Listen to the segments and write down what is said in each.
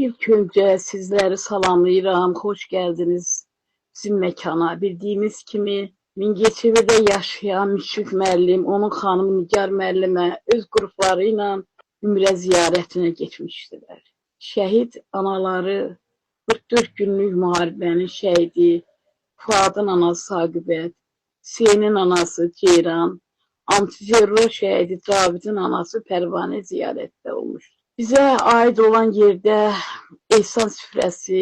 İlk önce sizleri salamlayıram, hoş geldiniz bizim mekana. Bildiğiniz kimi Mingəçevirdə yaşayan Müşfiq müəllim, onun xanımı Nigar müəllimə öz qrupları ilə Ümrə ziyarətinə getmişdilər. Şəhid anaları 44 günlük müharibənin şəhidi Fuadın anası Saqibət, Hüseynin anası Ceyran, antiterror şəhidi Cavidin anası Pərvanə ziyarətdə olmuşdu. Bizə aid olan yerdə ehsan süfrəsi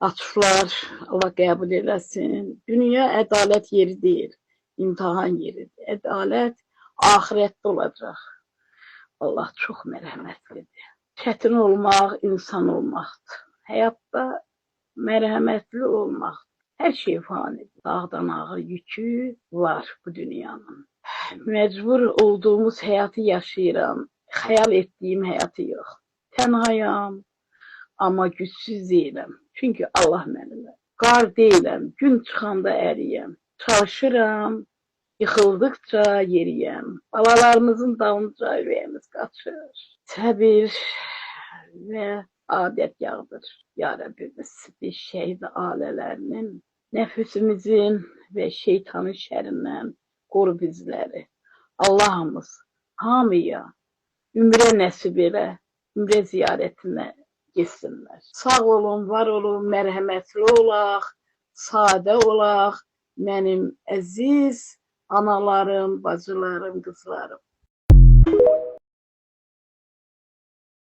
açıqlar, Allah qəbul eləsin. Dünya ədalət yeri deyil, imtahan yeridir. Ədalət axirətdə olacaq. Allah çox mərhəmətlidir. Çətin olmaq, insan olmaqdır. Həyatda mərhəmətli olmaq, hər şey fanidir. Dağdan ağır yükü var bu dünyanın. Məcbur olduğumuz həyatı yaşayıram. Xəyal etdiyim həyatı yox. Tənhayam, amma gücsüz deyiləm. Çünki Allah mənimlə. Qar deyiləm, gün çıxanda əriyəm. Çalışıram, yıxıldıqca yeriyəm. Balalarımızın dalınca ürəyimiz qaçır. Səbir və adət yağdır. Ya Rəbbimiz, biz şəhid ailələrinin, nəfsimizin və şeytanın şərindən qoru bizləri. Allahımız hamıya ümrə nəsib elə, ümrə ziyarətinə getsinlər. Sağ olun, var olun, mərhəmətli olaq, sadə olaq, mənim əziz analarım, bacılarım, qızlarım.